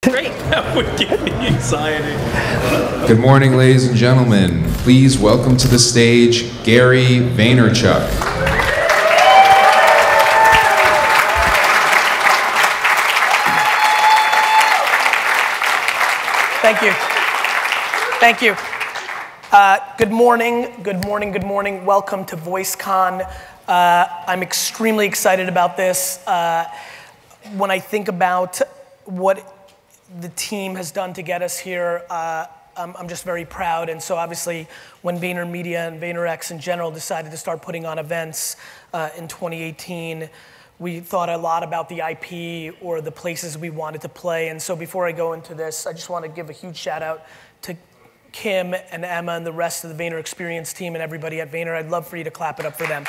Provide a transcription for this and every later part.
Great, that would give me anxiety. Good morning, ladies and gentlemen. Please welcome to the stage, Gary Vaynerchuk. Thank you. Thank you. Good morning, good morning, good morning. Welcome to VoiceCon. I'm extremely excited about this. When I think about what the team has done to get us here, I'm just very proud. And so obviously when VaynerMedia and VaynerX in general decided to start putting on events in 2018, we thought a lot about the IP or the places we wanted to play. And so before I go into this, I just want to give a huge shout out to Kim and Emma and the rest of the Vayner Experience team and everybody at Vayner. I'd love for you to clap it up for them.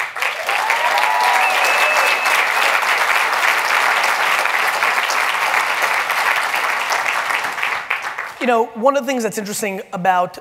You know, one of the things that's interesting about,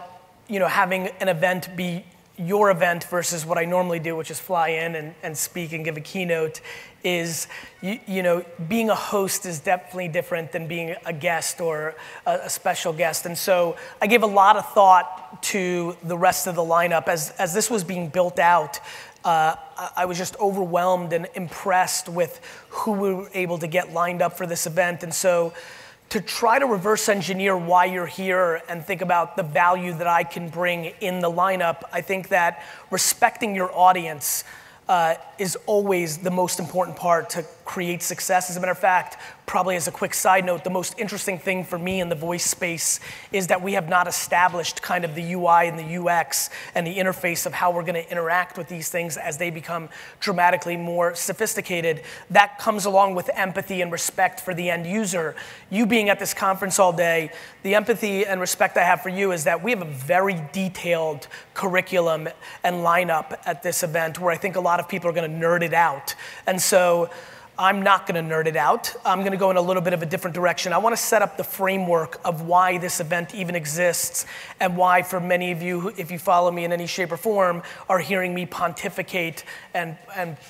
having an event be your event versus what I normally do, which is fly in and speak and give a keynote, is, being a host is definitely different than being a guest or a special guest. And so I gave a lot of thought to the rest of the lineup. As this was being built out, I was just overwhelmed and impressed with who we were able to get lined up for this event. And so to try to reverse engineer why you're here and think about the value that I can bring in the lineup, I think that respecting your audience is always the most important part to create success. As a matter of fact, probably as a quick side note, the most interesting thing for me in the voice space is that we have not established kind of the UI and the UX and the interface of how we're going to interact with these things as they become dramatically more sophisticated. That comes along with empathy and respect for the end user. You being at this conference all day, the empathy and respect I have for you is that we have a very detailed curriculum and lineup at this event where I think a lot of people are going to nerd it out. And so I'm not going to nerd it out. I'm going to go in a little bit of a different direction. I want to set up the framework of why this event even exists and why for many of you, if you follow me in any shape or form, are hearing me pontificate and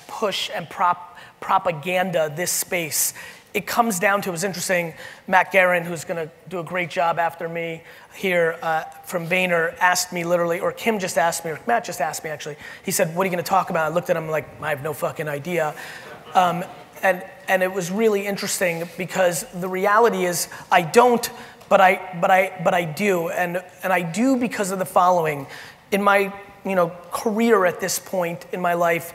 push and propaganda this space. It comes down to, it was interesting, Matt Guerin, who's going to do a great job after me here from Vayner, asked me literally, or Kim just asked me, or Matt just asked me actually, he said, what are you going to talk about? I looked at him like, I have no fucking idea. And it was really interesting because the reality is I don't, but I do, and I do because of the following. In my career at this point in my life,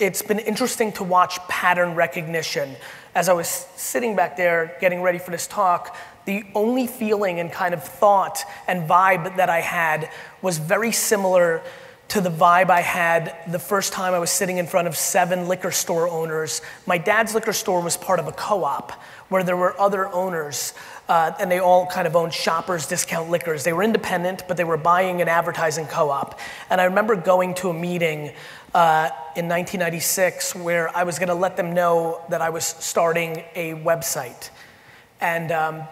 it's been interesting to watch pattern recognition. As I was sitting back there getting ready for this talk, the only feeling and kind of thought and vibe that I had was very similar to the vibe I had the first time I was sitting in front of 7 liquor store owners. My dad's liquor store was part of a co-op where there were other owners and they all kind of owned Shoppers Discount Liquors. They were independent, but they were buying an advertising co-op. And I remember going to a meeting in 1996 where I was gonna let them know that I was starting a website. And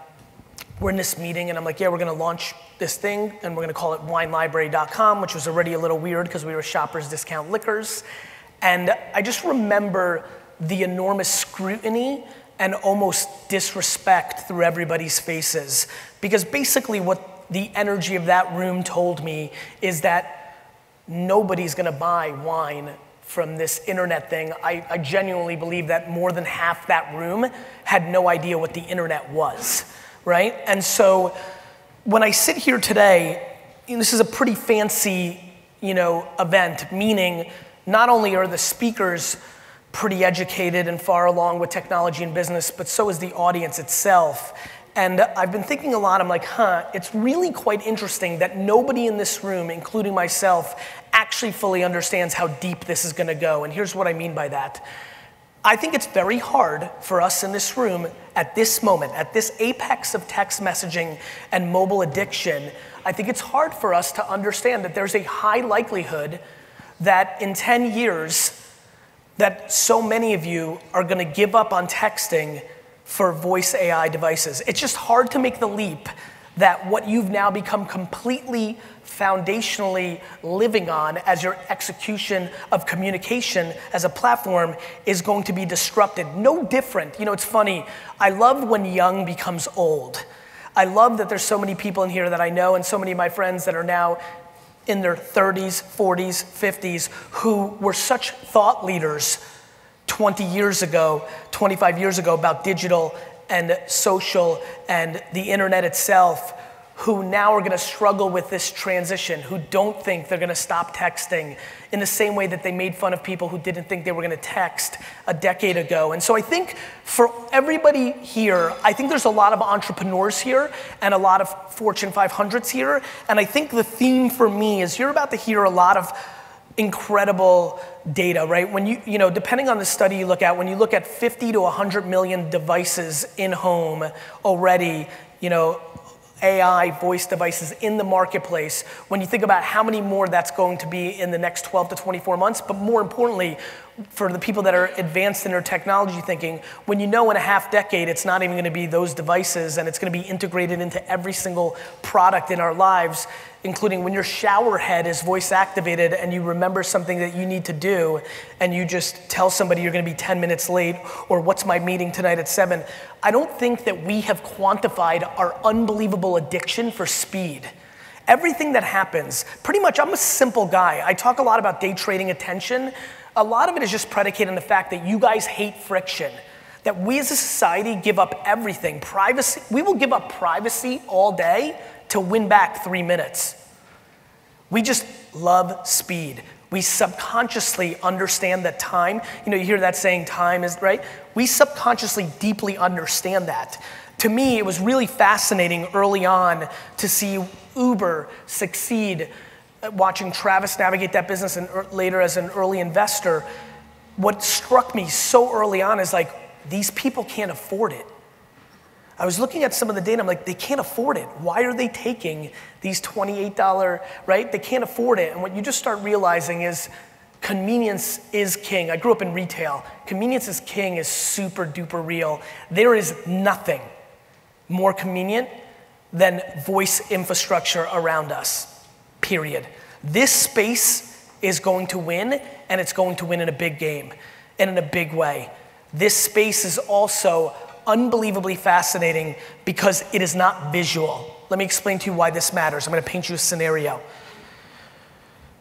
we're in this meeting and I'm like, yeah, we're gonna launch this thing and we're gonna call it winelibrary.com, which was already a little weird because we were Shoppers Discount Liquors. And I just remember the enormous scrutiny and almost disrespect through everybody's faces. Because basically what the energy of that room told me is that nobody's gonna buy wine from this internet thing. I genuinely believe that more than half that room had no idea what the internet was, right? And so when I sit here today, this is a pretty fancy, event, meaning not only are the speakers pretty educated and far along with technology and business, but so is the audience itself. And I've been thinking a lot, I'm like, it's really quite interesting that nobody in this room, including myself, actually fully understands how deep this is gonna go. And here's what I mean by that. I think it's very hard for us in this room at this moment, at this apex of text messaging and mobile addiction, I think it's hard for us to understand that there's a high likelihood that in 10 years, that so many of you are gonna give up on texting for voice AI devices. It's just hard to make the leap that what you've now become completely foundationally living on as your execution of communication as a platform is going to be disrupted. No different. It's funny. I love when young becomes old. I love that there's so many people in here that I know and so many of my friends that are now in their 30s, 40s, 50s who were such thought leaders 20 years ago, 25 years ago about digital and social and the internet itself, who now are gonna struggle with this transition, who don't think they're gonna stop texting in the same way that they made fun of people who didn't think they were gonna text a decade ago. And so I think for everybody here, I think there's a lot of entrepreneurs here and a lot of Fortune 500s here. And I think the theme for me is you're about to hear a lot of incredible data, right? When you know, depending on the study you look at, when you look at 50 to 100 million devices in home already, you know, AI voice devices in the marketplace, when you think about how many more that's going to be in the next 12 to 24 months, but more importantly, for the people that are advanced in their technology thinking, when you know in a half decade it's not even gonna be those devices and it's gonna be integrated into every single product in our lives, including when your shower head is voice activated and you remember something that you need to do and you just tell somebody you're gonna be 10 minutes late or what's my meeting tonight at 7. I don't think that we have quantified our unbelievable addiction for speed. Everything that happens, pretty much, I'm a simple guy. I talk a lot about day trading attention. A lot of it is just predicated on the fact that you guys hate friction. That we as a society give up everything. Privacy, we will give up privacy all day to win back 3 minutes. We just love speed. We subconsciously understand that time, you know, you hear that saying time is, right? We subconsciously deeply understand that. To me, it was really fascinating early on to see Uber succeed, watching Travis navigate that business and later as an early investor. What struck me so early on is like, these people can't afford it. I was looking at some of the data, I'm like, they can't afford it. Why are they taking these $28, right? They can't afford it. And what you just start realizing is convenience is king. I grew up in retail. Convenience is king is super duper real. There is nothing more convenient than voice infrastructure around us, period. This space is going to win, and it's going to win in a big game and in a big way. This space is also unbelievably fascinating because it is not visual. Let me explain to you why this matters. I'm gonna paint you a scenario.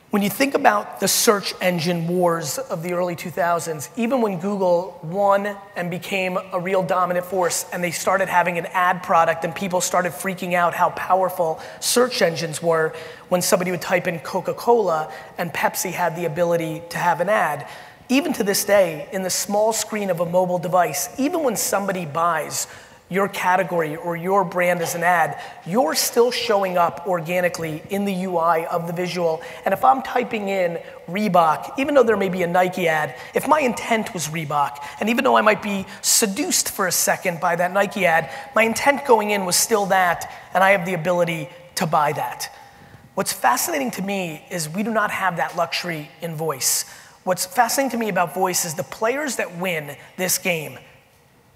When you think about the search engine wars of the early 2000s, even when Google won and became a real dominant force and they started having an ad product and people started freaking out how powerful search engines were when somebody would type in Coca-Cola and Pepsi had the ability to have an ad. Even to this day, in the small screen of a mobile device, even when somebody buys your category or your brand as an ad, you're still showing up organically in the UI of the visual. And if I'm typing in Reebok, even though there may be a Nike ad, if my intent was Reebok, and even though I might be seduced for a second by that Nike ad, my intent going in was still that, and I have the ability to buy that. What's fascinating to me is we do not have that luxury in voice. What's fascinating to me about voice is the players that win this game,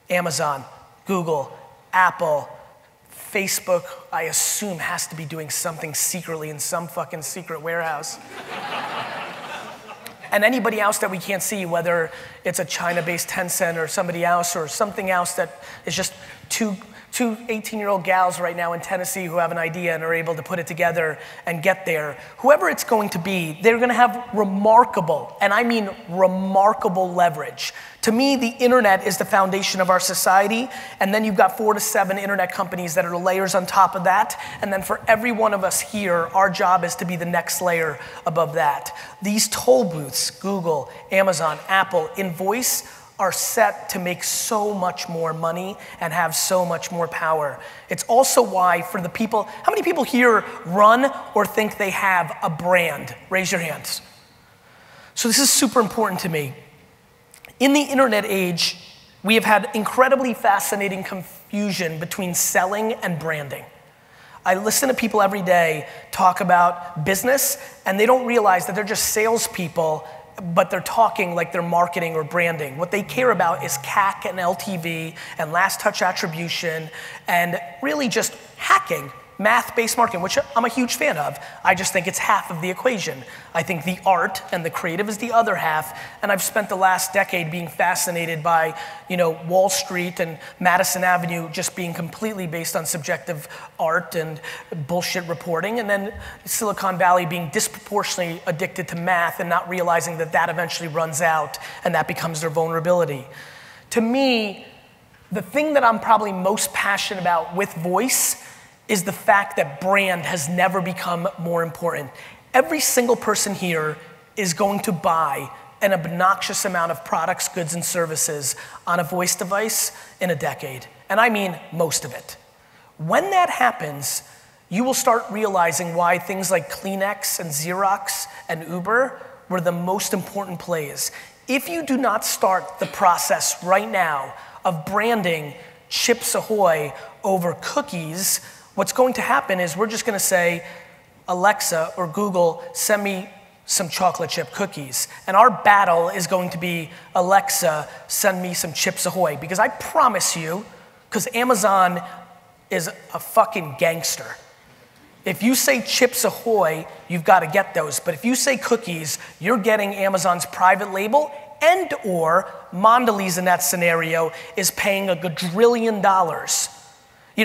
Amazon, Google, Apple, Facebook, I assume has to be doing something secretly in some fucking secret warehouse. And anybody else that we can't see, whether it's a China-based Tencent or somebody else or something else that is just two 18-year-old gals right now in Tennessee who have an idea and are able to put it together and get there. Whoever it's going to be, they're gonna have remarkable, and I mean remarkable leverage. To me, the internet is the foundation of our society, and then you've got 4 to 7 internet companies that are layers on top of that, and then for every one of us here, our job is to be the next layer above that. These toll booths, Google, Amazon, Apple, in voice, are set to make so much more money and have so much more power. It's also why for the people, how many people here run or think they have a brand? Raise your hands. So this is super important to me. In the internet age, we have had incredibly fascinating confusion between selling and branding. I listen to people every day talk about business and they don't realize that they're just salespeople, but they're talking like they're marketing or branding. What they care about is CAC and LTV and last touch attribution and really just hacking math-based marketing, which I'm a huge fan of. I just think it's half of the equation. I think the art and the creative is the other half, and I've spent the last decade being fascinated by, Wall Street and Madison Avenue just being completely based on subjective art and bullshit reporting, and then Silicon Valley being disproportionately addicted to math and not realizing that that eventually runs out and that becomes their vulnerability. To me, the thing that I'm probably most passionate about with voice is the fact that brand has never become more important. Every single person here is going to buy an obnoxious amount of products, goods, and services on a voice device in a decade. And I mean most of it. When that happens, you will start realizing why things like Kleenex and Xerox and Uber were the most important plays. If you do not start the process right now of branding Chips Ahoy over cookies, what's going to happen is we're just going to say, Alexa or Google, send me some chocolate chip cookies. And our battle is going to be, Alexa, send me some Chips Ahoy. Because I promise you, because Amazon is a fucking gangster. If you say Chips Ahoy, you've got to get those. But if you say cookies, you're getting Amazon's private label, and or Mondelez in that scenario is paying $1 quadrillion.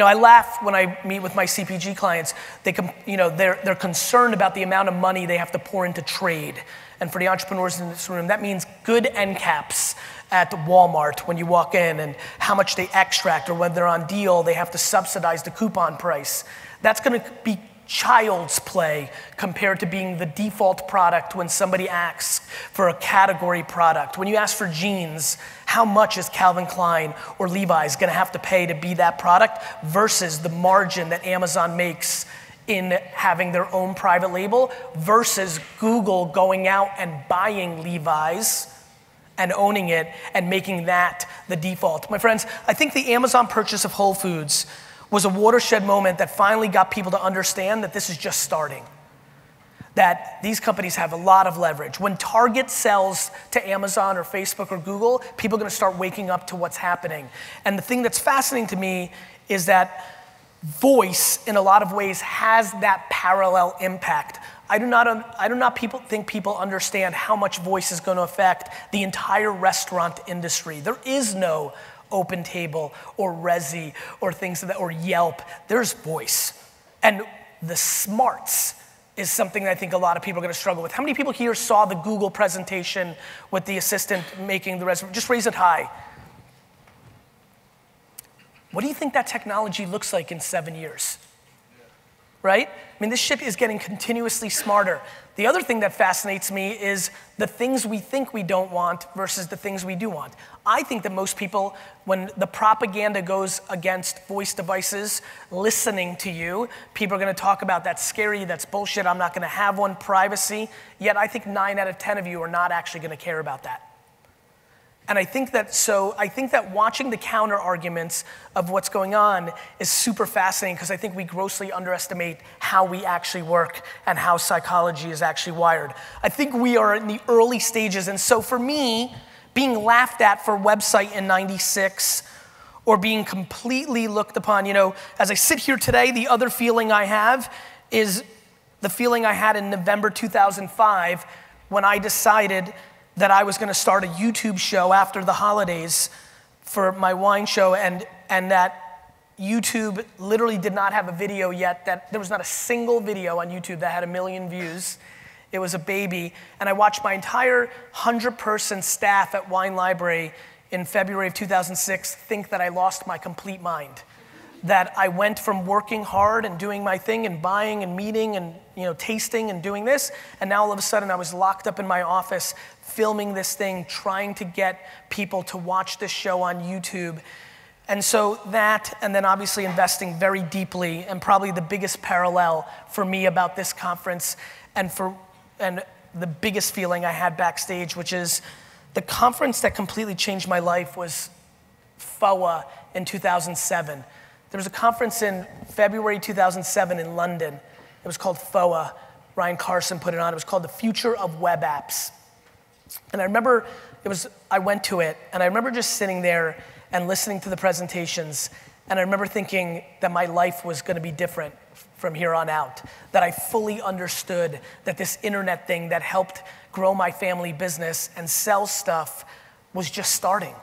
I laugh when I meet with my CPG clients. They're concerned about the amount of money they have to pour into trade. And for the entrepreneurs in this room, that means good end caps at Walmart when you walk in and how much they extract, or when they're on deal, they have to subsidize the coupon price. That's going to be child's play compared to being the default product when somebody asks for a category product. When you ask for jeans, how much is Calvin Klein or Levi's going to have to pay to be that product versus the margin that Amazon makes in having their own private label versus Google going out and buying Levi's and owning it and making that the default. My friends, I think the Amazon purchase of Whole Foods was a watershed moment that finally got people to understand that this is just starting. That these companies have a lot of leverage. When Target sells to Amazon or Facebook or Google, people are going to start waking up to what's happening. And the thing that's fascinating to me is that voice, in a lot of ways, has that parallel impact. I do not think people understand how much voice is going to affect the entire restaurant industry. There is no Open Table or Resi or things like that, or Yelp. There's voice. And the smarts is something that I think a lot of people are going to struggle with. How many people here saw the Google presentation with the assistant making the resume? Just raise it high. What do you think that technology looks like in 7 years? Right? I mean, this shit is getting continuously smarter. The other thing that fascinates me is the things we think we don't want versus the things we do want. I think that most people, when the propaganda goes against voice devices listening to you, people are going to talk about that's scary, that's bullshit, I'm not going to have one, privacy. Yet I think 9 out of 10 of you are not actually going to care about that. And I think that watching the counter arguments of what's going on is super fascinating, because I think we grossly underestimate how we actually work and how psychology is actually wired. I think we are in the early stages, and so for me, being laughed at for website in '96 or being completely looked upon, as I sit here today, the other feeling I have is the feeling I had in November 2005 when I decided that I was going to start a YouTube show after the holidays for my wine show, and that YouTube literally did not have a video yet, that there was not a single video on YouTube that had 1 million views. It was a baby, and I watched my entire 100-person staff at Wine Library in February of 2006 think that I lost my complete mind. That I went from working hard and doing my thing and buying and meeting and tasting and doing this, and now all of a sudden I was locked up in my office filming this thing, trying to get people to watch this show on YouTube. And so that, and then obviously investing very deeply, and probably the biggest parallel for me about this conference and the biggest feeling I had backstage, which is the conference that completely changed my life, was FOA in 2007. There was a conference in February 2007 in London. It was called FOA. Ryan Carson put it on. It was called The Future of Web Apps. And I remember, I went to it, and I remember just sitting there and listening to the presentations And I remember thinking that my life was gonna be different from here on out, that I fully understood that this internet thing that helped grow my family business and sell stuff was just starting.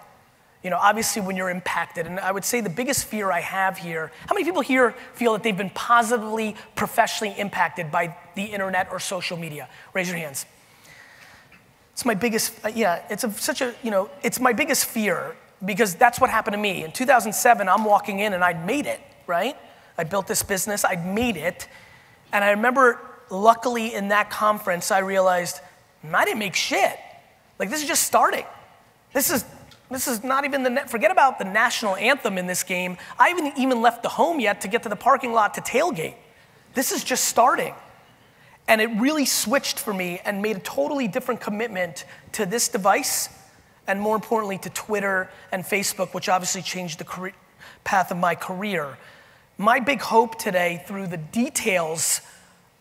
You know, obviously when you're impacted, and I would say the biggest fear I have here, how many people here feel that they've been positively, professionally impacted by the internet or social media? Raise your hands. It's my biggest, it's my biggest fear, because that's what happened to me. In 2007, I'm walking in and I'd made it, right? I built this business, I'd made it. And I remember, luckily in that conference, I realized, I didn't make shit. Like, this is just starting. This is not even forget about the national anthem in this game. I haven't even left the home yet to get to the parking lot to tailgate. This is just starting. And it really switched for me and made a totally different commitment to this device, and more importantly to Twitter and Facebook, which obviously changed the path of my career. My big hope today, through the details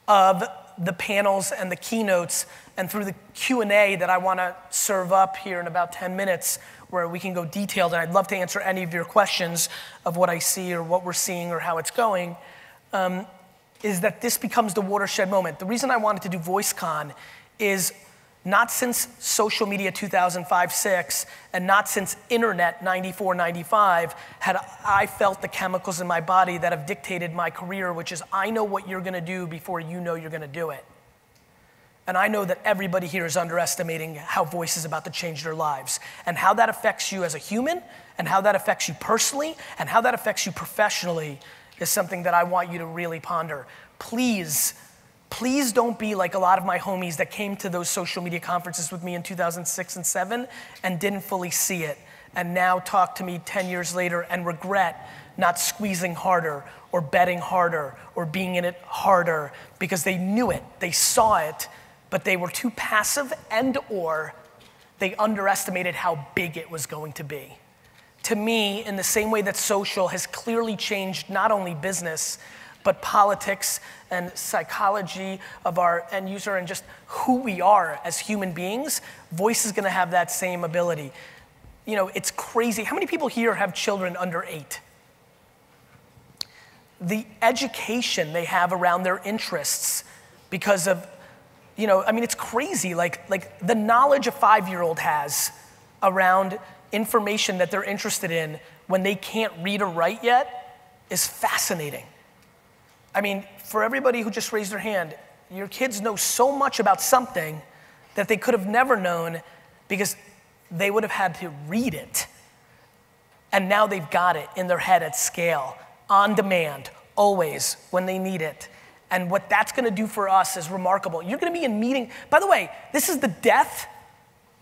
of the panels and the keynotes and through the Q&A that I wanna serve up here in about 10 minutes, where we can go detailed, and I'd love to answer any of your questions of what I see or what we're seeing or how it's going, is that this becomes the watershed moment. The reason I wanted to do VoiceCon is not since social media 2005-06 and not since internet 94-95 had I felt the chemicals in my body that have dictated my career, which is I know what you're gonna do before you know you're gonna do it. And I know that everybody here is underestimating how voice is about to change their lives, and how that affects you as a human, and how that affects you personally, and how that affects you professionally is something that I want you to really ponder. Please, please don't be like a lot of my homies that came to those social media conferences with me in 2006 and 7 and didn't fully see it, and now talk to me 10 years later and regret not squeezing harder or betting harder or being in it harder, because they knew it, they saw it, but they were too passive, and or they underestimated how big it was going to be. To me, in the same way that social has clearly changed not only business, but politics and psychology of our end user and just who we are as human beings, voice is gonna have that same ability. You know, it's crazy. How many people here have children under 8? The education they have around their interests because of, you know, I mean, it's crazy. Like the knowledge a 5-year-old has around information that they're interested in when they can't read or write yet is fascinating. I mean, for everybody who just raised their hand, your kids know so much about something that they could have never known because they would have had to read it. And now they've got it in their head at scale, on demand, always, when they need it. And what that's gonna do for us is remarkable. You're gonna be in meeting, by the way, this is the death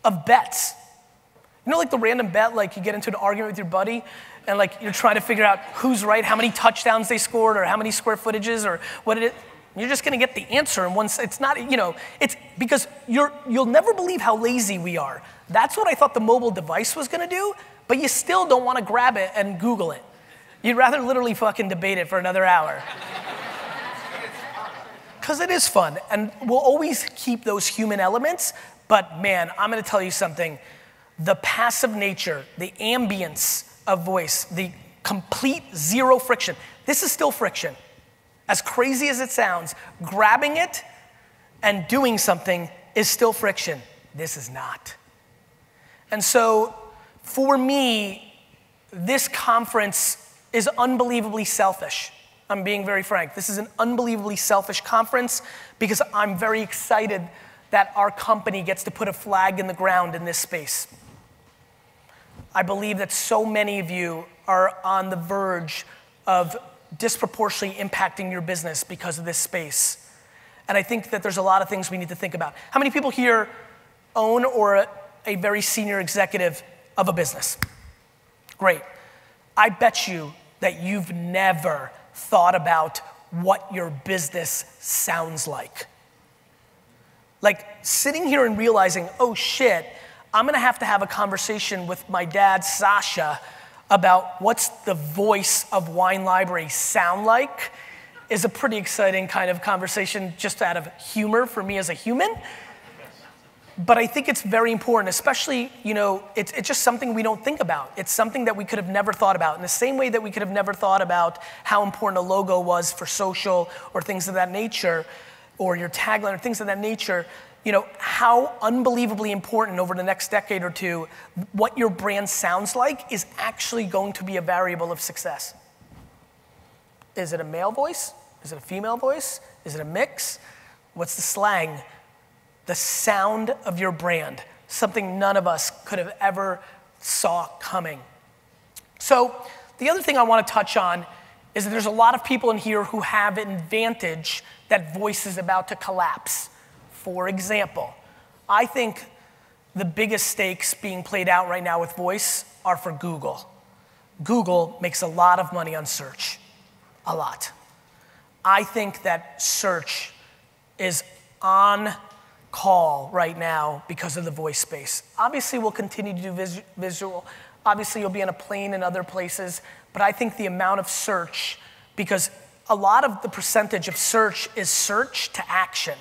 of bets. You know, like the random bet, like you get into an argument with your buddy and like you're trying to figure out who's right, how many touchdowns they scored or how many square footages or what it is. You're just gonna get the answer in one, it's not, you know, it's because you'll never believe how lazy we are. That's what I thought the mobile device was gonna do, but you still don't wanna grab it and Google it. You'd rather literally fucking debate it for another hour. Because it is fun, and we'll always keep those human elements, but man, I'm gonna tell you something. The passive nature, the ambience of voice, the complete zero friction, this is still friction. As crazy as it sounds, grabbing it and doing something is still friction. This is not. And so, for me, this conference is unbelievably selfish. I'm being very frank. This is an unbelievably selfish conference because I'm very excited that our company gets to put a flag in the ground in this space. I believe that so many of you are on the verge of disproportionately impacting your business because of this space. And I think that there's a lot of things we need to think about. How many people here own or a very senior executive of a business? Great. I bet you that you've never thought about what your business sounds like. Like sitting here and realizing, oh shit, I'm gonna have to have a conversation with my dad, Sasha, about what's the voice of Wine Library sound like is a pretty exciting kind of conversation just out of humor for me as a human. But I think it's very important, especially, it's just something we don't think about. It's something that we could have never thought about. In the same way that we could have never thought about how important a logo was for social or things of that nature, or your tagline or things of that nature, how unbelievably important over the next decade or two, what your brand sounds like is actually going to be a variable of success. Is it a male voice? Is it a female voice? Is it a mix? What's the slang? The sound of your brand, something none of us could have ever saw coming. So the other thing I want to touch on is that there's a lot of people in here who have an advantage that voice is about to collapse. For example, I think the biggest stakes being played out right now with voice are for Google. Google makes a lot of money on search, a lot. I think that search is on call right now because of the voice space. Obviously, we'll continue to do visual. Obviously, you'll be on a plane and other places, but I think the amount of search, because a lot of the percentage of search is search to action.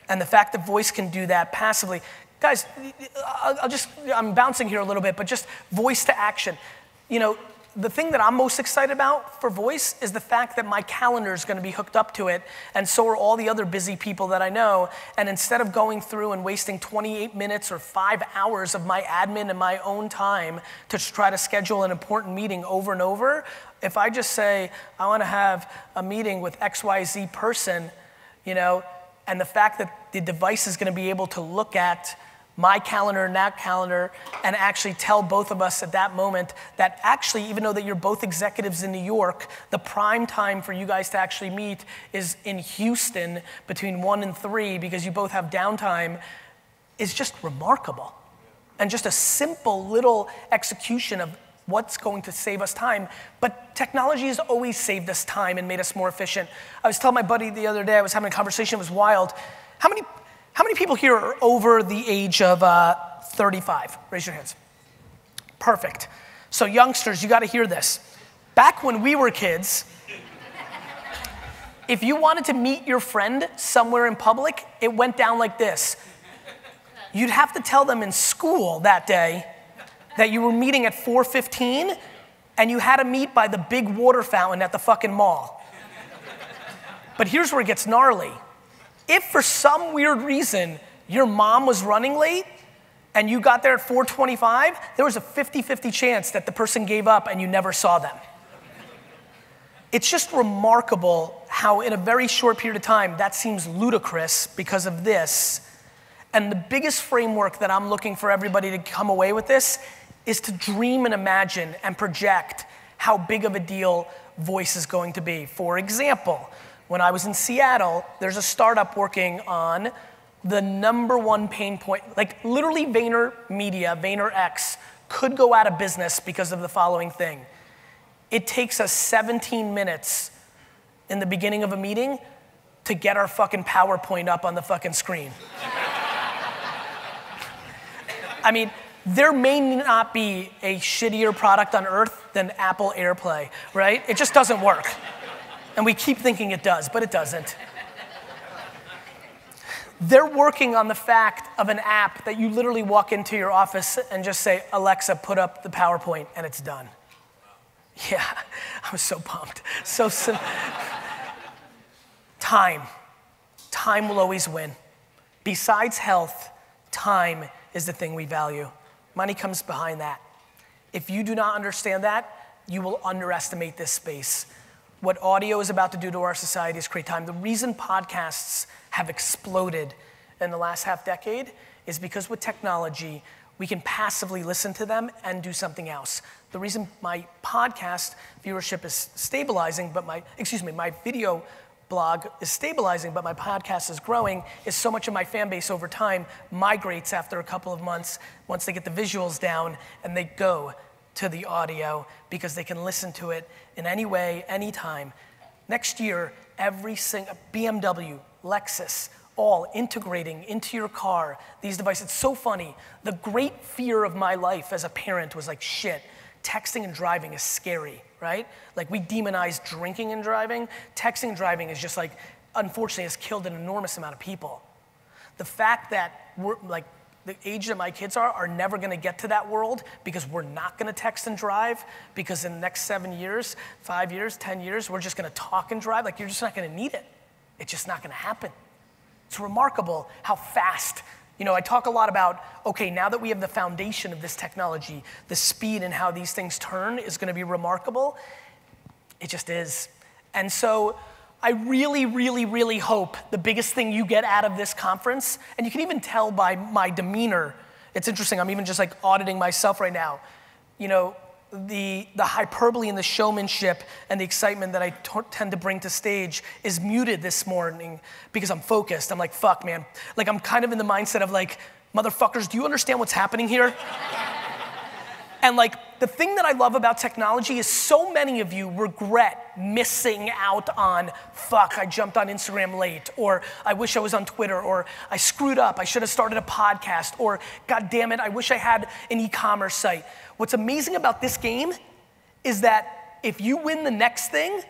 And the fact that voice can do that passively. Guys, I'm bouncing here a little bit, but just voice to action. The thing that I'm most excited about for voice is the fact that my calendar is going to be hooked up to it, and so are all the other busy people that I know. And instead of going through and wasting 28 minutes or 5 hours of my admin and my own time to try to schedule an important meeting over and over, if I just say, I want to have a meeting with XYZ person, and the fact that the device is going to be able to look at my calendar and that calendar and actually tell both of us at that moment that actually, even though that you're both executives in New York, the prime time for you guys to actually meet is in Houston between 1 and 3 because you both have downtime, is just remarkable. And just a simple little execution of what's going to save us time. But technology has always saved us time and made us more efficient. I was telling my buddy the other day, I was having a conversation, it was wild. How many people here are over the age of 35? Raise your hands. Perfect. So youngsters, you got to hear this. Back when we were kids, if you wanted to meet your friend somewhere in public, it went down like this. You'd have to tell them in school that day that you were meeting at 4:15 and you had to meet by the big water fountain at the fucking mall. But here's where it gets gnarly. If for some weird reason your mom was running late and you got there at 4:25, there was a 50-50 chance that the person gave up and you never saw them. It's just remarkable how in a very short period of time that seems ludicrous because of this. And the biggest framework that I'm looking for everybody to come away with this is to dream and imagine and project how big of a deal voice is going to be. For example, when I was in Seattle, there's a startup working on the #1 pain point. Like literally VaynerMedia, VaynerX, could go out of business because of the following thing. It takes us 17 minutes in the beginning of a meeting to get our fucking PowerPoint up on the fucking screen. I mean, there may not be a shittier product on earth than Apple AirPlay, right? It just doesn't work. And we keep thinking it does, but it doesn't. They're working on the fact of an app that you literally walk into your office and just say, Alexa, put up the PowerPoint, and it's done. Yeah, I was so pumped. So time. Time will always win. Besides health, time is the thing we value. Money comes behind that. If you do not understand that, you will underestimate this space. What audio is about to do to our society is create time. The reason podcasts have exploded in the last half decade is because with technology, we can passively listen to them and do something else. The reason my podcast viewership is stabilizing, but my video blog is stabilizing, but my podcast is growing, is so much of my fan base over time migrates after a couple of months, once they get the visuals down, and they go to the audio because they can listen to it in any way, anytime. Next year, every single BMW, Lexus, all integrating into your car, these devices. It's so funny. The great fear of my life as a parent was like, shit, texting and driving is scary, right? Like we demonize drinking and driving. Texting and driving is just like, unfortunately, has killed an enormous amount of people. The fact that we're like, the age that my kids are never gonna get to that world because we're not gonna text and drive, because in the next 7 years, 5 years, 10 years, we're just gonna talk and drive. Like, you're just not gonna need it. It's just not gonna happen. It's remarkable how fast, I talk a lot about, okay, now that we have the foundation of this technology, the speed and how these things turn is gonna be remarkable. It just is. And so I really, really, really hope the biggest thing you get out of this conference, and you can even tell by my demeanor, it's interesting, I'm even just like auditing myself right now. The hyperbole and the showmanship and the excitement that I tend to bring to stage is muted this morning because I'm focused. I'm like, fuck, man. Like, I'm kind of in the mindset of like, motherfuckers, do you understand what's happening here? And like, the thing that I love about technology is so many of you regret missing out on, fuck, I jumped on Instagram late, or I wish I was on Twitter, or I screwed up, I should have started a podcast, or God damn it, I wish I had an e-commerce site. What's amazing about this game is that if you win the next thing,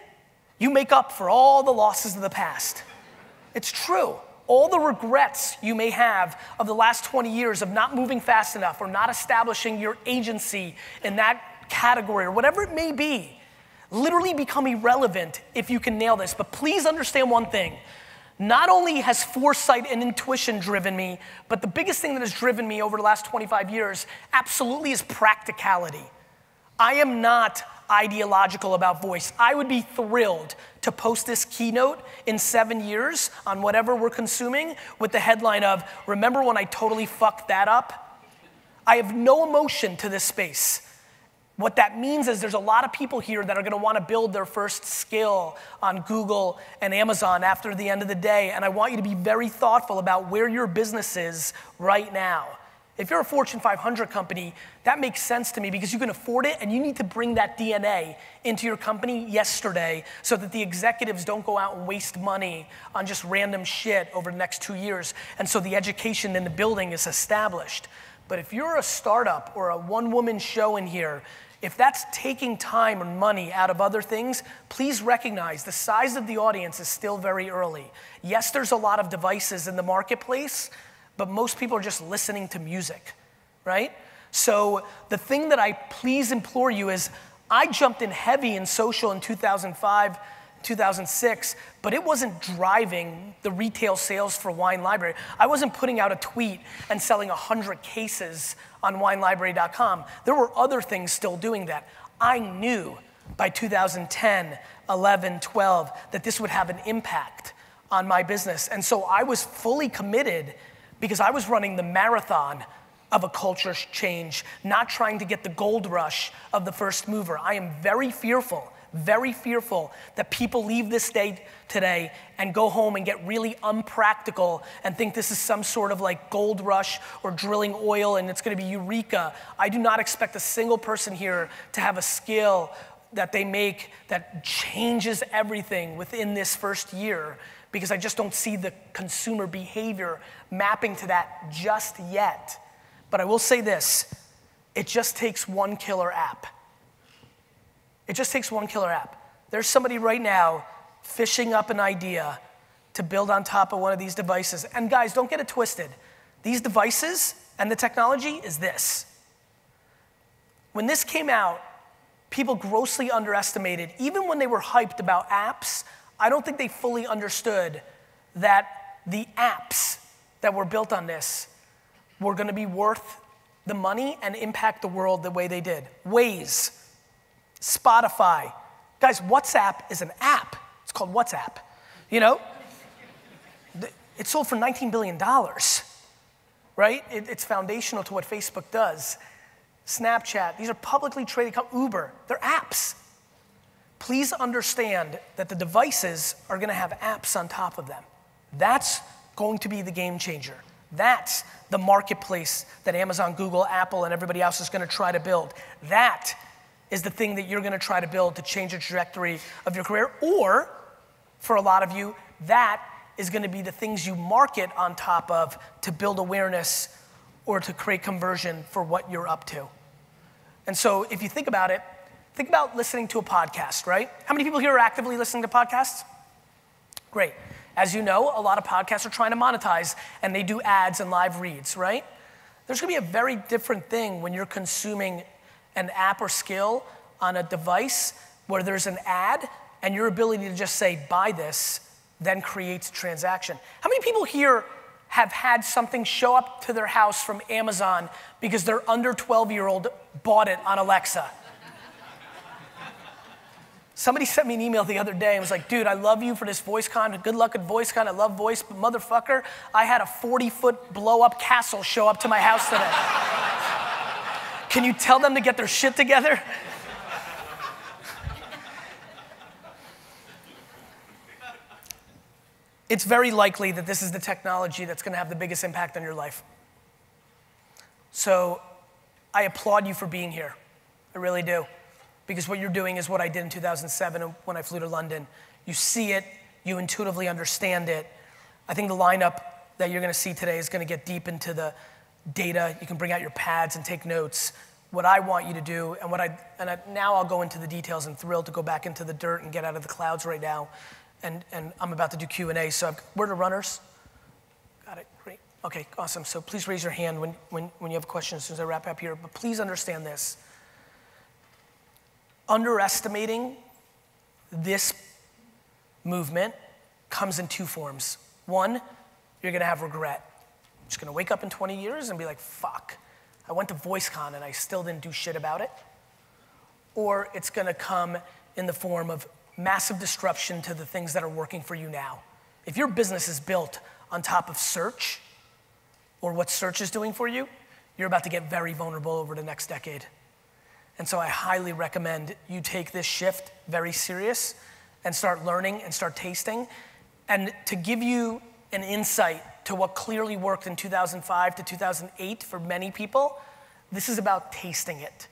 you make up for all the losses of the past. It's true. All the regrets you may have of the last 20 years of not moving fast enough or not establishing your agency in that category or whatever it may be, literally become irrelevant if you can nail this. But please understand one thing. Not only has foresight and intuition driven me, but the biggest thing that has driven me over the last 25 years absolutely is practicality. I am not ideological about voice. I would be thrilled to post this keynote in 7 years on whatever we're consuming with the headline of, remember when I totally fucked that up? I have no emotion to this space. What that means is there's a lot of people here that are gonna wanna build their first skill on Google and Amazon after the end of the day, and I want you to be very thoughtful about where your business is right now. If you're a Fortune 500 company, that makes sense to me because you can afford it and you need to bring that DNA into your company yesterday so that the executives don't go out and waste money on just random shit over the next 2 years, and so the education in the building is established. But if you're a startup or a one-woman show in here, if that's taking time and money out of other things, please recognize the size of the audience is still very early. Yes, there's a lot of devices in the marketplace, but most people are just listening to music, right? So the thing that I please implore you is, I jumped in heavy in social in 2005, 2006, but it wasn't driving the retail sales for Wine Library. I wasn't putting out a tweet and selling 100 cases on winelibrary.com. There were other things still doing that. I knew by 2010, 11, 12, that this would have an impact on my business. And so I was fully committed because I was running the marathon of a culture change, not trying to get the gold rush of the first mover. I am very fearful that people leave this day today and go home and get really unpractical and think this is some sort of like gold rush or drilling oil and it's gonna be eureka. I do not expect a single person here to have a skill that they make that changes everything within this first year, because I just don't see the consumer behavior mapping to that just yet. But I will say this, it just takes one killer app. It just takes one killer app. There's somebody right now fishing up an idea to build on top of one of these devices. And guys, don't get it twisted. These devices and the technology is this. When this came out, people grossly underestimated, even when they were hyped about apps, I don't think they fully understood that the apps that were built on this were gonna be worth the money and impact the world the way they did. Waze, Spotify. Guys, WhatsApp is an app. It's called WhatsApp. You know? It sold for $19 billion, right? It's foundational to what Facebook does. Snapchat, these are publicly traded companies. Uber, they're apps. Please understand that the devices are gonna have apps on top of them. That's going to be the game changer. That's the marketplace that Amazon, Google, Apple, and everybody else is gonna try to build. That is the thing that you're gonna try to build to change the trajectory of your career, or for a lot of you, that is gonna be the things you market on top of to build awareness or to create conversion for what you're up to. And so if you think about it, think about listening to a podcast, right? How many people here are actively listening to podcasts? Great. As you know, a lot of podcasts are trying to monetize, and they do ads and live reads, right? There's gonna be a very different thing when you're consuming an app or skill on a device where there's an ad, and your ability to just say, buy this, then creates a transaction. How many people here have had something show up to their house from Amazon because their under 12-year-old bought it on Alexa? Somebody sent me an email the other day and was like, dude, I love you for this VoiceCon. Good luck at VoiceCon. I love voice, but motherfucker, I had a 40-foot blow-up castle show up to my house today. Can you tell them to get their shit together? It's very likely that this is the technology that's gonna have the biggest impact on your life. So I applaud you for being here. I really do. Because what you're doing is what I did in 2007 when I flew to London. You see it, you intuitively understand it. I think the lineup that you're gonna see today is gonna get deep into the data. You can bring out your pads and take notes. What I want you to do, now I'll go into the details. I'm thrilled to go back into the dirt and get out of the clouds right now. And I'm about to do Q&A, so where are the runners? Got it, great. Okay, awesome. So please raise your hand when you have questions as soon as I wrap up here. But please understand this. Underestimating this movement comes in two forms. One, you're gonna have regret. You're just gonna wake up in 20 years and be like, fuck, I went to VoiceCon and I still didn't do shit about it. Or it's gonna come in the form of massive disruption to the things that are working for you now. If your business is built on top of search or what search is doing for you, you're about to get very vulnerable over the next decade. And so I highly recommend you take this shift very serious and start learning and start tasting. And to give you an insight to what clearly worked in 2005 to 2008 for many people, this is about tasting it.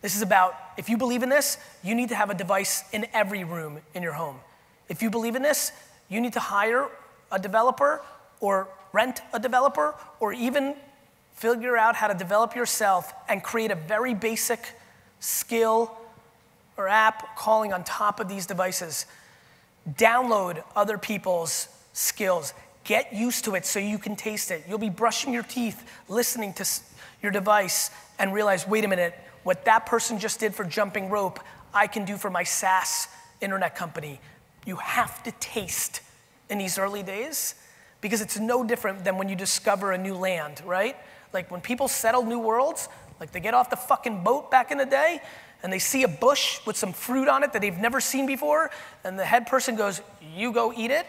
This is about, if you believe in this, you need to have a device in every room in your home. If you believe in this, you need to hire a developer or rent a developer or even figure out how to develop yourself and create a very basic skill or app calling on top of these devices. Download other people's skills. Get used to it so you can taste it. You'll be brushing your teeth, listening to your device and realize, wait a minute, what that person just did for jumping rope, I can do for my SaaS internet company. You have to taste in these early days because it's no different than when you discover a new land, right? Like when people settle new worlds, like they get off the fucking boat back in the day and they see a bush with some fruit on it that they've never seen before and the head person goes, you go eat it.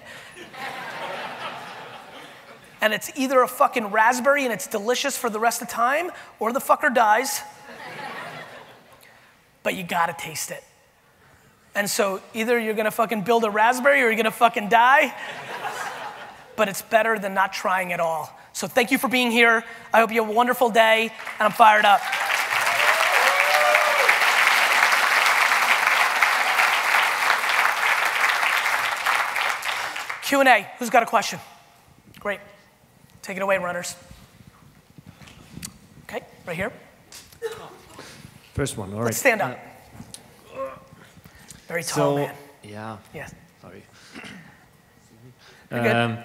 And it's either a fucking raspberry and it's delicious for the rest of the time or the fucker dies. But you gotta taste it. And so either you're gonna fucking build a raspberry or you're gonna fucking die, but it's better than not trying at all. So thank you for being here. I hope you have a wonderful day, and I'm fired up. Q&A, who's got a question? Great, take it away, runners. Okay, right here. First one, all right. Let's stand up. Very tall man. Yeah. Yes. Sorry. You're good.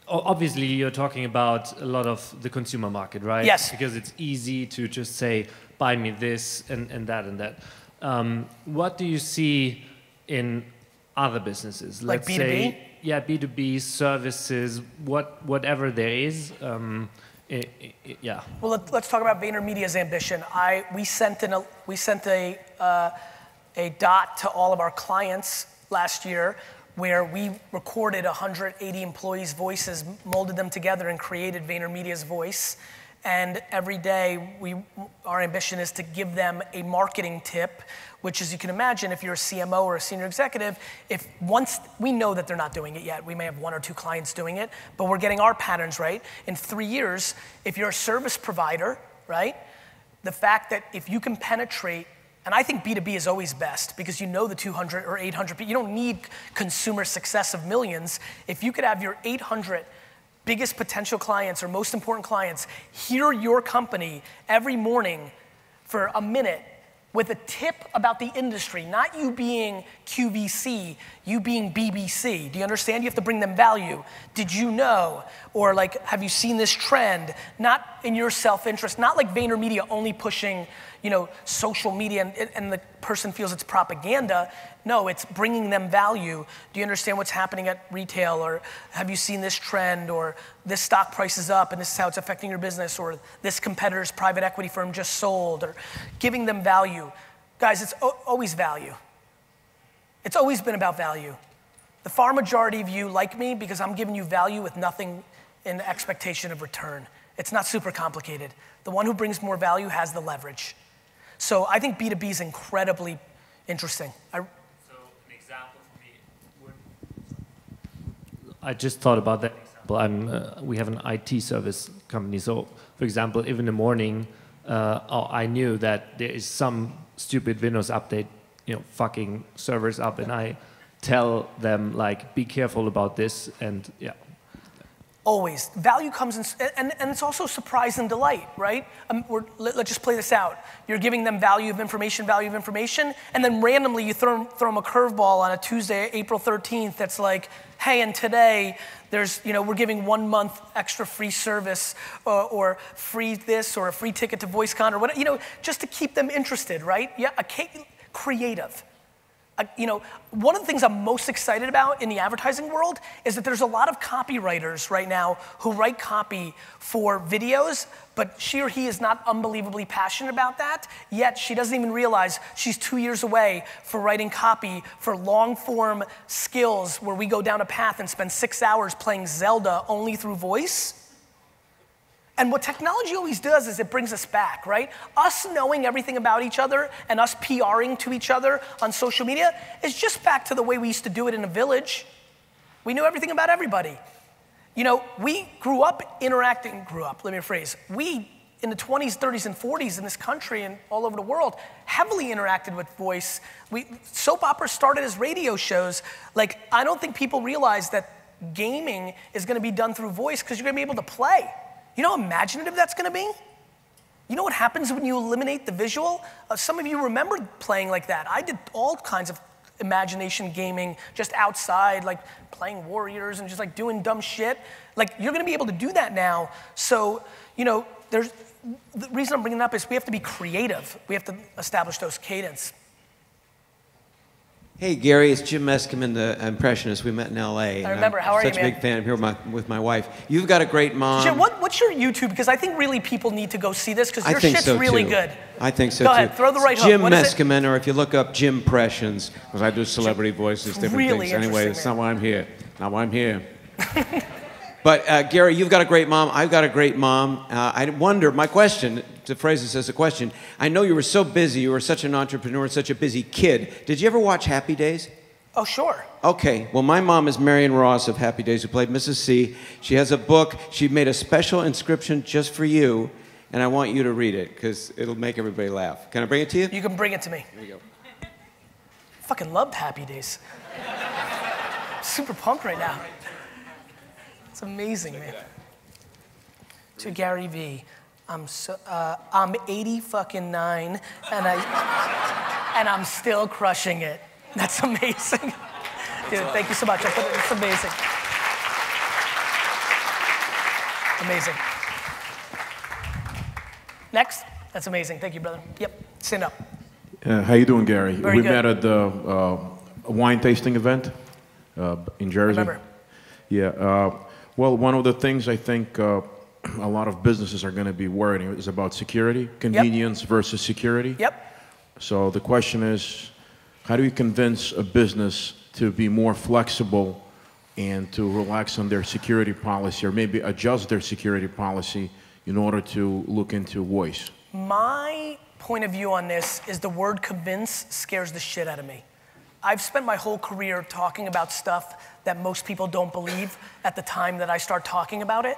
Obviously, you're talking about a lot of the consumer market, right? Yes. Because it's easy to just say, buy me this and that and that. What do you see in other businesses? Like Let's B2B? say, yeah, B2B, services, whatever there is. Yeah. Well, let's talk about VaynerMedia's ambition. We sent a dot to all of our clients last year where we recorded 180 employees' voices, molded them together, and created VaynerMedia's voice. And every day, our ambition is to give them a marketing tip, which, as you can imagine, if you're a CMO or a senior executive, once we know that they're not doing it yet, we may have 1 or 2 clients doing it, but we're getting our patterns right. In 3 years, if you're a service provider, right, the fact that if you can penetrate, and I think B2B is always best because you know the 200 or 800 people, you don't need consumer success of millions. If you could have your 800 biggest potential clients or most important clients hear your company every morning for a minute with a tip about the industry, not you being QVC, you being BBC. Do you understand? You have to bring them value. Did you know? Or like, have you seen this trend? Not in your self-interest, not like VaynerMedia only pushing, you know, social media and the person feels it's propaganda. No, it's bringing them value. Do you understand what's happening at retail? Or have you seen this trend? Or this stock price is up and this is how it's affecting your business. Or this competitor's private equity firm just sold. Or giving them value. Guys, it's always value. It's always been about value. The far majority of you like me because I'm giving you value with nothing in expectation of return. It's not super complicated. The one who brings more value has the leverage. So I think B2B is incredibly interesting. So an example for me, I just thought about that example. We have an IT service company. So for example, if in the morning, I knew that there is some stupid Windows update, you know, fucking servers up, and I tell them like, be careful about this, and yeah. Always. Value comes in, and it's also surprise and delight, right? Let's just play this out. You're giving them value of information, and then randomly you throw them a curveball on a Tuesday, April 13th, that's like, hey, and today, there's, you know, we're giving 1 month extra free service, or free this, or a free ticket to VoiceCon, or whatever, you know, just to keep them interested, right? Yeah, creative. You know, one of the things I'm most excited about in the advertising world is that there's a lot of copywriters right now who write copy for videos, but she or he is not unbelievably passionate about that, yet she doesn't even realize she's 2 years away for writing copy for long form skills where we go down a path and spend 6 hours playing Zelda only through voice. And what technology always does is it brings us back, right? Us knowing everything about each other and us PRing to each other on social media is just back to the way we used to do it in a village. We knew everything about everybody. You know, we grew up, let me rephrase. We, in the 20s, 30s, and 40s in this country and all over the world, heavily interacted with voice. Soap operas started as radio shows. Like, I don't think people realize that gaming is gonna be done through voice because you're gonna be able to play. You know how imaginative that's gonna be? You know what happens when you eliminate the visual? Some of you remember playing like that. I did all kinds of imagination gaming just outside, like playing Warriors and just like doing dumb shit. Like, you're gonna be able to do that now. So, you know, the reason I'm bringing it up is we have to be creative. We have to establish those cadence. Hey Gary, it's Jim Meskimen, the impressionist. We met in LA. I remember. How are you, man? Such a big fan. I'm here with my wife. You've got a great mom. Jim, what's your YouTube? Because I think really people need to go see this because your shit's really good. I think so too. Go ahead, throw the right hook. Jim Meskimen, or if you look up Jim Impressions, because I do celebrity voices, different really things. Anyway, that's not why I'm here. Not why I'm here. But Gary, you've got a great mom. I've got a great mom. I wonder, my question, to phrase this as a question, I know you were so busy, you were such an entrepreneur, such a busy kid. Did you ever watch Happy Days? Oh, sure. Okay, well, my mom is Marion Ross of Happy Days, who played Mrs. C. She has a book. She made a special inscription just for you, and I want you to read it, because it'll make everybody laugh. Can I bring it to you? You can bring it to me. Here you go. Fucking loved Happy Days. Super pumped right now. It's amazing, man. To Garyvee, I'm 80 fucking 9, and I'm still crushing it. That's amazing. Dude, thank you so much. It's amazing. Amazing. Next. That's amazing. Thank you, brother. Yep. Stand up. How you doing, Gary? Very good. Met at the wine tasting event in Jersey. Remember. Yeah. Well, one of the things I think a lot of businesses are going to be worried is about security, convenience versus security. Yep. So the question is, how do you convince a business to be more flexible and to relax on their security policy, or maybe adjust their security policy in order to look into voice? My point of view on this is the word convince scares the shit out of me. I've spent my whole career talking about stuff that most people don't believe at the time that I start talking about it.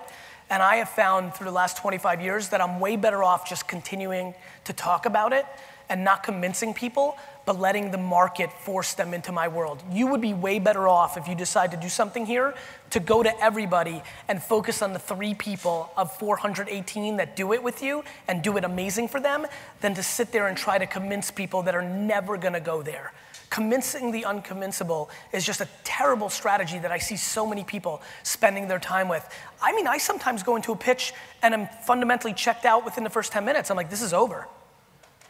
And I have found through the last 25 years that I'm way better off just continuing to talk about it and not convincing people, but letting the market force them into my world. You would be way better off if you decide to do something here to go to everybody and focus on the 3 people of 418 that do it with you and do it amazing for them than to sit there and try to convince people that are never gonna go there. Convincing the unconvincible is just a terrible strategy that I see so many people spending their time with. I mean, I sometimes go into a pitch and I'm fundamentally checked out within the first 10 minutes. I'm like, this is over.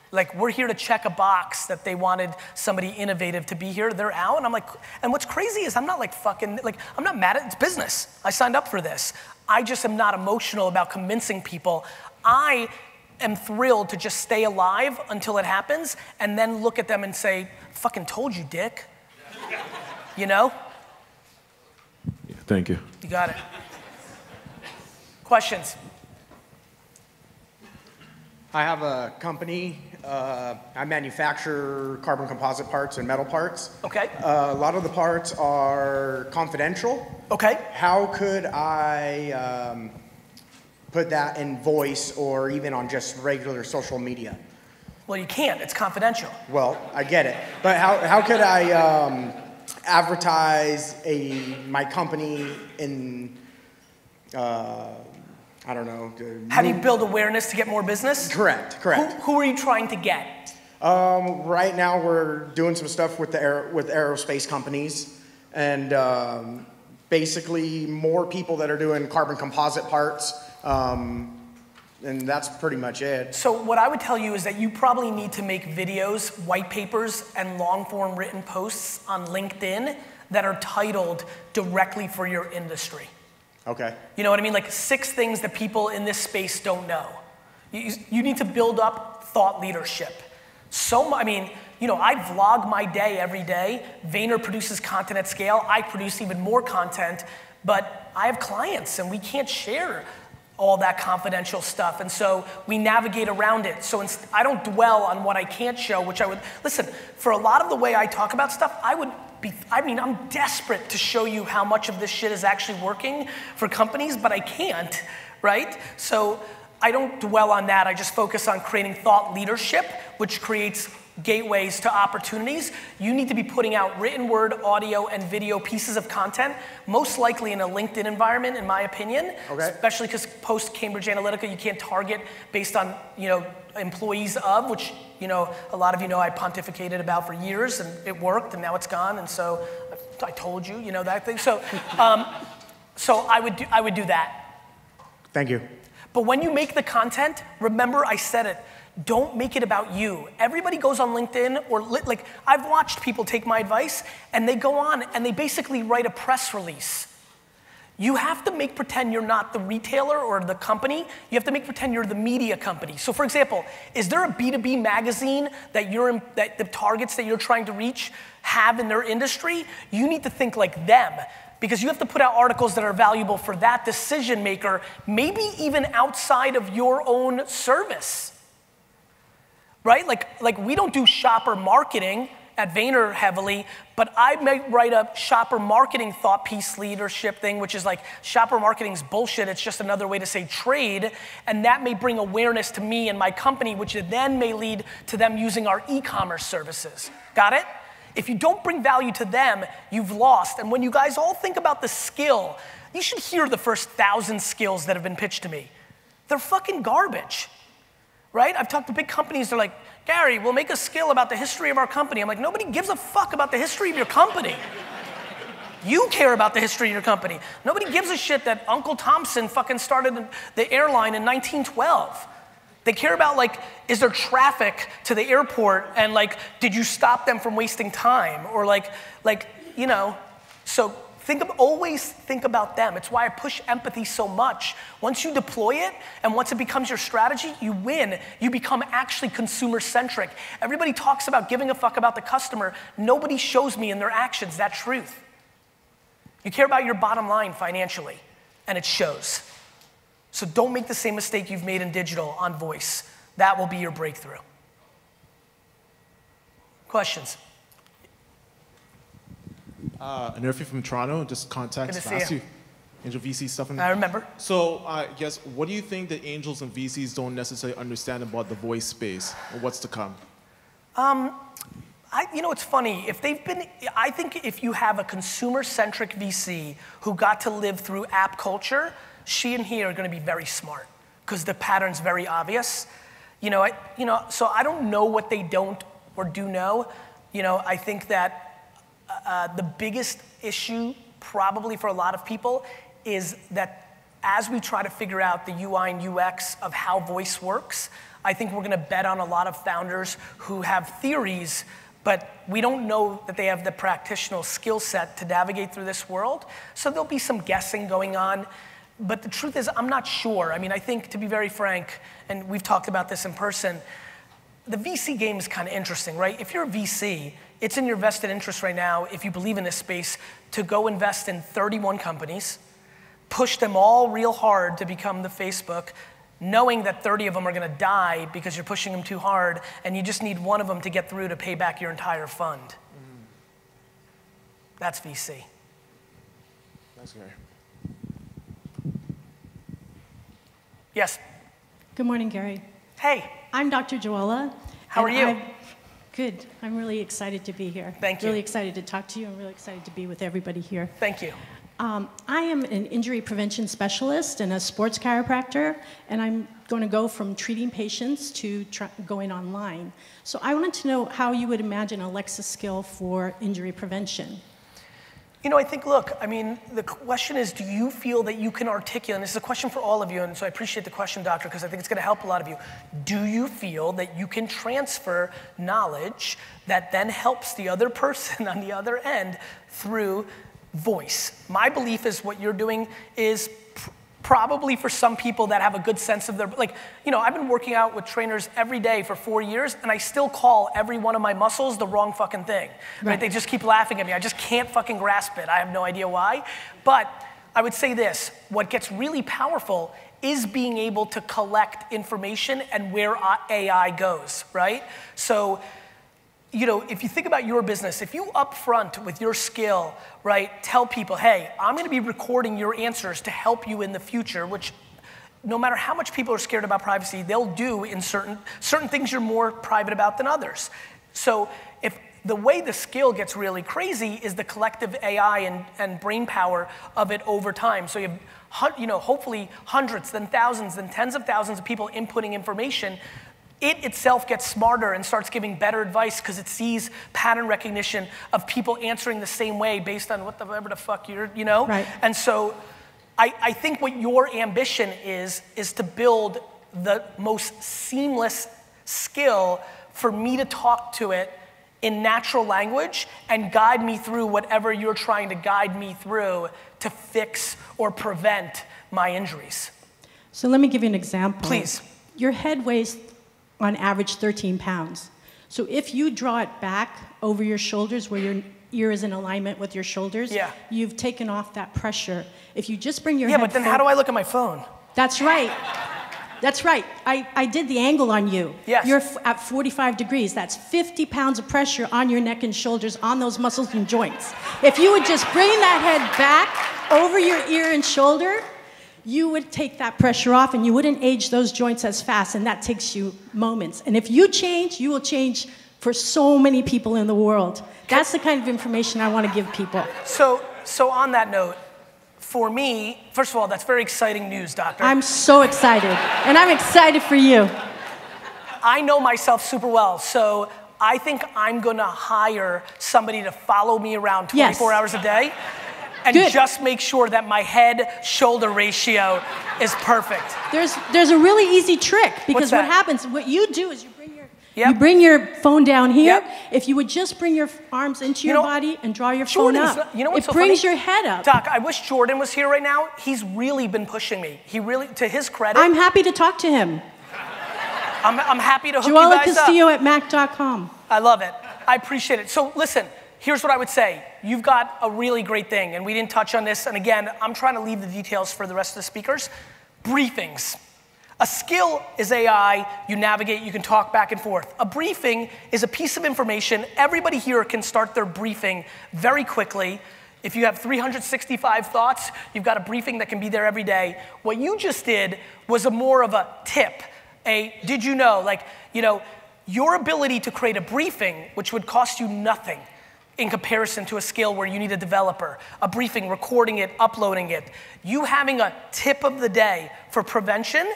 Like, we're here to check a box that they wanted somebody innovative to be here. They're out, and I'm like, and what's crazy is I'm not like fucking, like, I'm not mad at, it's business. I signed up for this. I just am not emotional about convincing people. I am thrilled to just stay alive until it happens, and then look at them and say, fucking told you, dick. You know? Yeah, thank you. You got it. Questions? I have a company. I manufacture carbon composite parts and metal parts. Okay. A lot of the parts are confidential. Okay. How could I put that in voice or even on just regular social media? Well, you can't. It's confidential. Well, I get it. But how could I advertise my company in, I don't know. How do you build awareness to get more business? Correct. Who are you trying to get? Right now we're doing some stuff with with aerospace companies, and basically more people that are doing carbon composite parts, and that's pretty much it. So what I would tell you is that you probably need to make videos, white papers, and long-form written posts on LinkedIn that are titled directly for your industry. Okay. You know what I mean? Like 6 things that people in this space don't know. You need to build up thought leadership. I mean, you know, I vlog my day every day. Vayner produces content at scale. I produce even more content, but I have clients and we can't share all that confidential stuff. And so we navigate around it. So I don't dwell on what I can't show, which I would, listen, for a lot of the way I talk about stuff, I'm desperate to show you how much of this shit is actually working for companies, but I can't, right? So I don't dwell on that. I just focus on creating thought leadership, which creates gateways to opportunities. You need to be putting out written word, audio, and video pieces of content, most likely in a LinkedIn environment, in my opinion. Okay. Especially because post Cambridge Analytica, you can't target based on, you know, employees of, which, you know, a lot of you know I pontificated about for years, and it worked, and now it's gone, and so I told you, you know, that thing. So, so I would do that. Thank you. But when you make the content, remember I said it, don't make it about you. Everybody goes on LinkedIn or like I've watched people take my advice and they go on and they basically write a press release. You have to make pretend you're not the retailer or the company. You have to make pretend you're the media company. So for example, is there a B2B magazine that that the targets that you're trying to reach have in their industry? You need to think like them, because you have to put out articles that are valuable for that decision maker, maybe even outside of your own service. Right? Like we don't do shopper marketing at Vayner heavily, but I might write a shopper marketing thought piece leadership thing, which is like shopper marketing's bullshit. It's just another way to say trade. And that may bring awareness to me and my company, which then may lead to them using our e-commerce services. Got it? If you don't bring value to them, you've lost. And when you guys all think about the skill, you should hear the first 1,000 skills that have been pitched to me. They're fucking garbage. Right? I've talked to big companies, they're like, Gary, we'll make a skill about the history of our company. I'm like, nobody gives a fuck about the history of your company. You care about the history of your company. Nobody gives a shit that Uncle Thompson fucking started the airline in 1912. They care about, like, is there traffic to the airport, and like, did you stop them from wasting time? Or like, you know, so always think about them. It's why I push empathy so much. Once you deploy it, and once it becomes your strategy, you win. You become actually consumer-centric. Everybody talks about giving a fuck about the customer. Nobody shows me in their actions that truth. You care about your bottom line financially, and it shows. So don't make the same mistake you've made in digital on voice. That will be your breakthrough. Questions? Nerfy from Toronto, just contacts to ask you. Angel VC stuff. I remember. So I guess, what do you think that angels and VCs don't necessarily understand about the voice space, or what's to come? You know, it's funny. I think if you have a consumer-centric VC who got to live through app culture, she and he are going to be very smart, because the pattern's very obvious. So I don't know what they don't or do know. I think that the biggest issue probably for a lot of people is that as we try to figure out the UI and UX of how voice works, I think we're gonna bet on a lot of founders who have theories, but we don't know that they have the practitioner skill set to navigate through this world. So there'll be some guessing going on. But the truth is, I'm not sure. I mean, I think, to be very frank, and we've talked about this in person, the VC game is kind of interesting, right? If you're a VC, it's in your vested interest right now, if you believe in this space, to go invest in 31 companies, push them all real hard to become the Facebook, knowing that 30 of them are gonna die because you're pushing them too hard, and you just need one of them to get through to pay back your entire fund. That's VC. That's Gary. Yes. Good morning, Gary. Hey. I'm Dr. Joella. How are you? Good. I'm really excited to be here. Thank you. Really excited to talk to you. I'm really excited to be with everybody here. Thank you. I am an injury prevention specialist and a sports chiropractor, and I'm going to go from treating patients to going online. So I wanted to know how you would imagine Alexa skill for injury prevention. I think, look, I mean, the question is, do you feel that you can articulate, and this is a question for all of you, and so I appreciate the question, doctor, because I think it's gonna help a lot of you. Do you feel that you can transfer knowledge that then helps the other person on the other end through voice? My belief is what you're doing is probably for some people that have a good sense of their, I've been working out with trainers every day for 4 years, and I still call every one of my muscles the wrong fucking thing. Right? They just keep laughing at me. I just can't fucking grasp it. I have no idea why. But I would say this, what gets really powerful is being able to collect information and where AI goes, right? So, if you think about your business, if you upfront with your skill, right, tell people, hey, I'm gonna be recording your answers to help you in the future, which no matter how much people are scared about privacy, they'll do in certain things you're more private about than others. So if the way the skill gets really crazy is the collective AI and brain power of it over time. So you have, hopefully hundreds, then thousands, then tens of thousands of people inputting information. It itself gets smarter and starts giving better advice because it sees pattern recognition of people answering the same way based on whatever the fuck you're, Right. And so I think what your ambition is to build the most seamless skill for me to talk to it in natural language and guide me through whatever you're trying to guide me through to fix or prevent my injuries. So let me give you an example. Please. Your head weighs on average 13 pounds. So if you draw it back over your shoulders where your ear is in alignment with your shoulders, you've taken off that pressure. If you just bring your head but then how do I look at my phone? That's right. That's right. I did the angle on you. Yes. You're at 45 degrees. That's 50 pounds of pressure on your neck and shoulders, on those muscles and joints. If you would just bring that head back over your ear and shoulder, you would take that pressure off and you wouldn't age those joints as fast, and that takes you moments. And if you change, you will change for so many people in the world. That's the kind of information I want to give people. So on that note, for me, first of all, that's very exciting news, doctor. I'm so excited, and I'm excited for you. I know myself super well, so I think I'm gonna hire somebody to follow me around 24 hours a day. And just make sure that my head-shoulder ratio is perfect. There's a really easy trick, because what happens, what you do is you bring your phone down here. If you would just bring your arms into your body and draw your phone up, it brings your head up. Doc, I wish Jordan was here right now. He's really been pushing me. He really, to his credit. I'm happy to talk to him. I'm happy to hook you guys up. JoellaCastillo@mac.com. I love it. I appreciate it. So listen. Here's what I would say. You've got a really great thing, and we didn't touch on this, and again, I'm trying to leave the details for the rest of the speakers. Briefings. A skill is AI, you navigate, you can talk back and forth. A briefing is a piece of information. Everybody here can start their briefing very quickly. If you have 365 thoughts, you've got a briefing that can be there every day. What you just did was more of a tip, did you know, your ability to create a briefing, which would cost you nothing, in comparison to a skill where you need a developer, a briefing, recording it, uploading it. You having a tip of the day for prevention,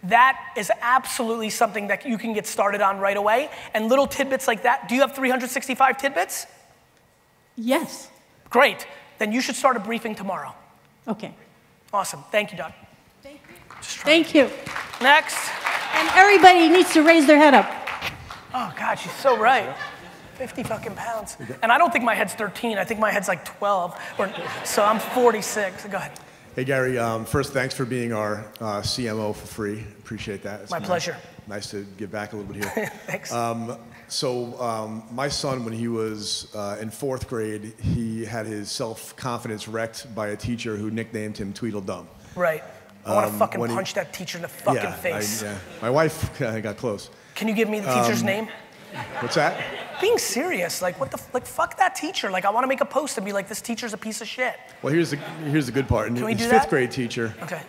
that is absolutely something that you can get started on right away. And little tidbits like that. Do you have 365 tidbits? Yes. Great. Then you should start a briefing tomorrow. Okay. Awesome. Thank you, Doc. Thank you. Next. And everybody needs to raise their head up. Oh, God, she's so right. 50 fucking pounds. And I don't think my head's 13. I think my head's like 12. So I'm 46. Go ahead. Hey, Gary. First, thanks for being our CMO for free. Appreciate that. It's My pleasure. Nice to give back a little bit here. Thanks. My son, when he was in 4th grade, he had his self-confidence wrecked by a teacher who nicknamed him Tweedledum. Right. I want to fucking punch that teacher in the fucking face. My wife got close. Can you give me the teacher's name? What's that? Being serious, like what the, fuck that teacher. Like I want to make a post and be like, this teacher's a piece of shit. Well, here's the good part. Can we do his that? 5th grade teacher. Okay.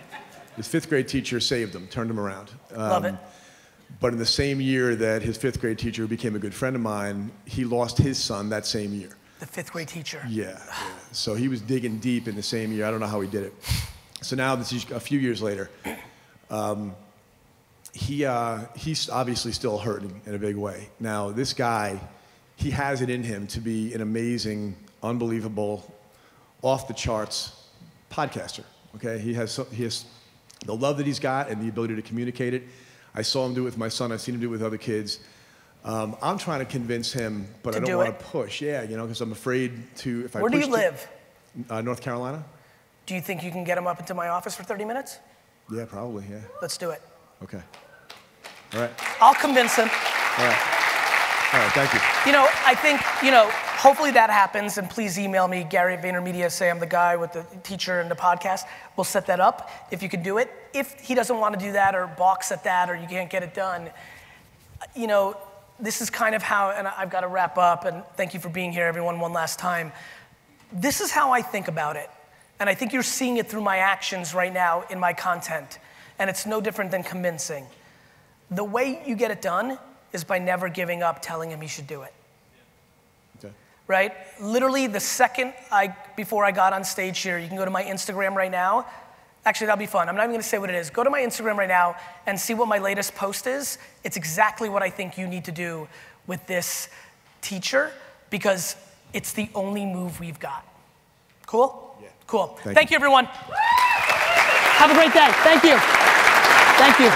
His 5th grade teacher saved him, turned him around. Love it. But in the same year that his 5th grade teacher, who became a good friend of mine, he lost his son that same year. The 5th grade teacher. Yeah. So he was digging deep in the same year. I don't know how he did it. So now, this is a few years later, he's obviously still hurting in a big way. Now, this guy, he has it in him to be an amazing, unbelievable, off-the-charts podcaster, okay? He has the love that he's got and the ability to communicate it. I saw him do it with my son. I've seen him do it with other kids. I'm trying to convince him, but I don't want to push. Yeah, because I'm afraid to, if I push. Where do you live? North Carolina. Do you think you can get him up into my office for 30 minutes? Yeah, probably, yeah. Let's do it. Okay. All right. I'll convince him. All right. All right, thank you. I think, hopefully that happens, and please email me, Gary at VaynerMedia, say I'm the guy with the teacher and the podcast. We'll set that up if you can do it. If he doesn't want to do that or balks at that or you can't get it done, this is kind of how, and I've got to wrap up, and thank you for being here, everyone, one last time. This is how I think about it. And I think you're seeing it through my actions right now in my content. And it's no different than convincing. The way you get it done is by never giving up telling him he should do it. Okay. Right? Literally the second before I got on stage here, you can go to my Instagram right now. Actually, that'll be fun. I'm not even gonna say what it is. Go to my Instagram right now and see what my latest post is. It's exactly what I think you need to do with this teacher because it's the only move we've got. Cool? Yeah. Cool. Thank you, everyone. Have a great day. Thank you. Thank you.